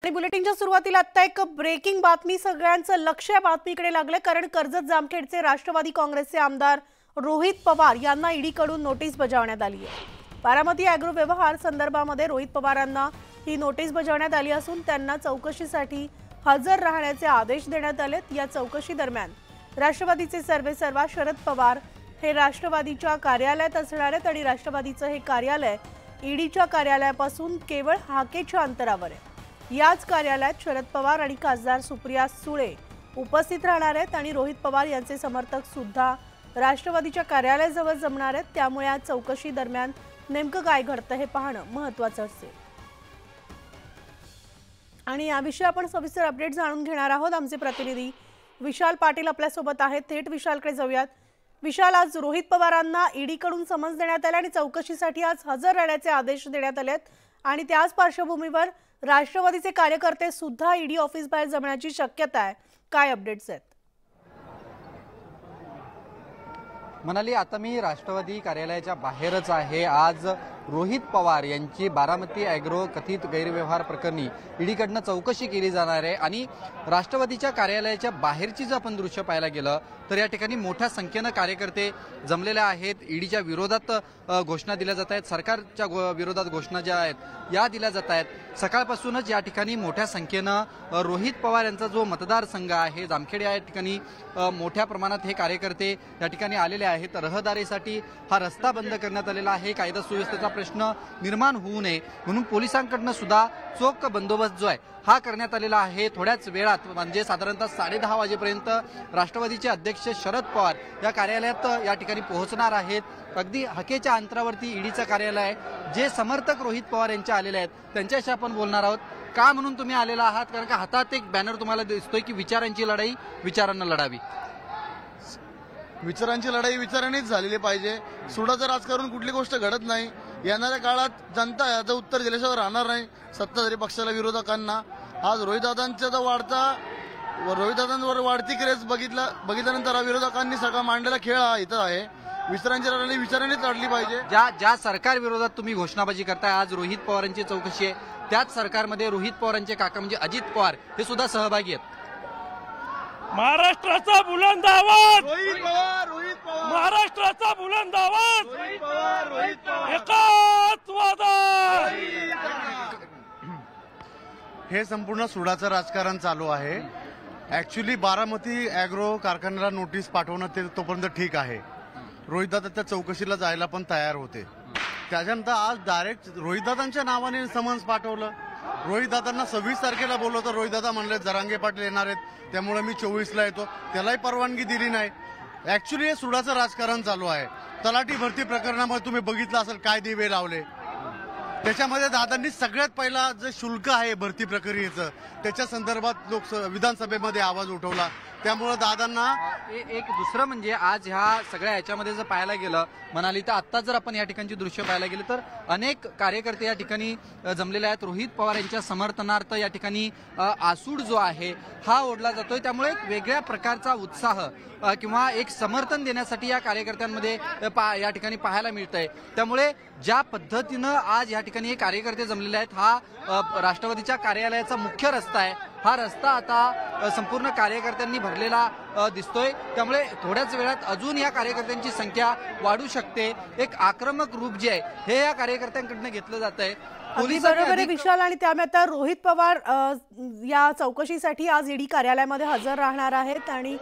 आणि बुलेटिनच्या सुरुवातीला आता एक ब्रेकिंग बातमी, सगळ्यांचं लक्ष या बातमीकडे लागले कारण कर्जत जामखेडचे राष्ट्रवादी काँग्रेसचे आमदार रोहित पवार यांना ईडीकडून नोटीस बजावण्यात आली आहे। बारामती ॲग्रो व्यवहार संदर्भामध्ये रोहित पवारांना ही नोटीस बजावण्यात आली असून त्यांना चौकशीसाठी हजर राहण्याचे आदेश देण्यात आलेत। या चौकशी दरम्यान राष्ट्रवादीचे सर्वेसर्वा शरद पवार हे राष्ट्रवादीच्या कार्यालयात असणार आहेत आणि राष्ट्रवादीचं हे कार्यालय ईडीच्या कार्यालयापासून केवळ हाकेच्या अंतरावर आहे। याच कार्यालयात शरद पवार आणि खासदार सुप्रिया सुळे उपस्थित राहणार आहेत आणि रोहित पवार यांचे समर्थक सुद्धा राष्ट्रवादीच्या कार्यालयाजवळ जमणार आहेत। त्यामुळे आज चौकशी दरम्यान नेमकं काय घडतं हे पाहणं महत्त्वाचं असेल आणि याविषयी आपण सविस्तर अपडेट जाणून घेणार आहोत। आमचे प्रतिनिधी विशाल पाटील आपल्या सोबत आहेत, थेट विशालकडे जाऊयात। विशाल, आज रोहित पवारांना ईडीकडून समन्स देण्यात आले आणि चौकशीसाठी आज हजर राहण्याचे आदेश देण्यात आलेत आणि त्याच पार्श्वभूमीवर राष्ट्रवादीचे कार्यकर्ते सुद्धा ईडी ऑफिस बाहेर जमण्याची शक्यता आहे। काय अपडेट्स आहेत? मनाली, आता मी राष्ट्रवादी कार्यालयाच्या बाहेरच आहे। आज रोहित पवार यांची बारामती ॲग्रो कथित गैरव्यवहार प्रकरणी ईडीकडनं चौकशी केली जाणार आहे आणि राष्ट्रवादीच्या कार्यालयाच्या बाहेरची जर आपण दृश्य पाहायला गेलं तर या ठिकाणी मोठ्या संख्येने कार्यकर्ते जमलेले आहेत। ईडीच्या विरोधात घोषणा दिल्या जात आहेत, सरकारच्या विरोधात घोषणा ज्या आहेत या दिल्या जात आहेत। सकाळपासूनच या ठिकाणी मोठ्या संख्येनं रोहित पवार यांचा जो मतदारसंघ आहे जामखेड या ठिकाणी मोठ्या प्रमाणात हे कार्यकर्ते या ठिकाणी आलेले आहेत। रहदारीसाठी हा रस्ता बंद करण्यात आलेला आहे। कायदा सुव्यवस्थेचा प्रश्न निर्माण होऊ नये म्हणून पोलिसांकडून सुद्धा चोख बंदोबस्त जो आहे हा करण्यात आलेला आहे। थोड्याच वेळात म्हणजे साधारणतः 10:30 वाजेपर्यंत राष्ट्रवादीचे अध्यक्ष शरद पवार या कार्यालयात या ठिकाणी पोहोचणार आहेत। अगदी हकेच्या अंतरावरती ईडीचं कार्यालय आहे। जे समर्थक रोहित पवार यांचे आलेले आहेत त्यांच्याशी आपण बोलणार आहोत। का म्हणून तुम्ही आलेला आहात? कारण का हातात एक बॅनर तुम्हाला दिसतोय की विचारांची लढाई विचारांना लढावी। विचारांची लढाई विचारांनीच झालेली पाहिजे। सुडाचं राजकारण कुठली गोष्ट घडत नाही। येणाऱ्या काळात जनता याचं उत्तर दिल्याशिवाय राहणार नाही सत्ताधारी पक्षाला, विरोधकांना। आज रोहितदादांवर वाढती क्रेज बघितल्यानंतर विरोधकांनी सगळा मांडलेला खेळ हा इथं आहे। विचारांची लढाई विचारांनीच लढली पाहिजे। ज्या सरकार विरोधात तुम्ही घोषणाबाजी करताय, आज रोहित पवारांची चौकशी आहे, त्याच सरकारमध्ये रोहित पवारांचे काका म्हणजे अजित पवार हे सुद्धा सहभागी आहेत। महाराष्ट्राचा बुलंद आवाज, रोहित पवार, महाराष्ट्राचा बुलंद आवाज, रोहित पवार, एकाच वादा। हे संपूर्ण सुडाचं राजकारण चालू आहे। ऍक्च्युली बारामती ॲग्रो कारखान्याला नोटीस पाठवणं ते तोपर्यंत ठीक आहे। रोहितदादा त्या चौकशीला जायला पण तयार होते। त्याच्यानंतर आज डायरेक्ट रोहितदादांच्या नावाने समन्स पाठवलं। रोहितदादांना 26 तारखेला बोलवतं, रोहितदादा म्हणले जरांगे पाटील येणार आहेत त्यामुळे मी 24ला येतो, त्यालाही परवानगी दिली नाही। ऍक्च्युली हे सुडाचं राजकारण चालू आहे। तलाठी भरती प्रकरणामध्ये तुम्ही बघितलं असेल काय दिवे लावले। त्याच्यामध्ये दादांनी सगळ्यात पहिला जे शुल्क आहे भरती प्रक्रियेचं त्याच्या संदर्भात विधानसभेमध्ये आवाज उठवला। त्यामुळे दादांना एक दुसरं म्हणजे आज ह्या सगळ्या याच्यामध्ये जर पाहायला गेलं म्हणाली तर आता जर आपण या ठिकाणची दृश्य पाहायला गेलं तर अनेक कार्यकर्ते या ठिकाणी जमलेले आहेत। रोहित पवार यांच्या समर्थनार्थ या ठिकाणी आसूड जो आहे हा ओढला जातोय। त्यामुळे एक वेगळ्या प्रकारचा उत्साह किंवा एक समर्थन देण्यासाठी या कार्यकर्त्यांमध्ये या ठिकाणी पाहायला मिळतंय। त्यामुळे ज्या पद्धतीनं आज या ठिकाणी हे कार्यकर्ते जमलेले आहेत, हा राष्ट्रवादीच्या कार्यालयाचा मुख्य रस्ता आहे। हा रस्ता आता संपूर्ण कार्यकर्त्यांनी भरलेला दिसतोय। त्यामुळे थोड्याच वेळात अजून या कार्यकर्त्यांची संख्या वाढू शकते। एक आक्रमक रूप जे आहे हे या कार्यकर्त्यांकडून घेतलं जात आहे। बरोबर विशाल, आणि त्यामुळे आता रोहित पवार या चौकशीसाठी आज ईडी कार्यालयामध्ये हजर राहणार आहेत आणि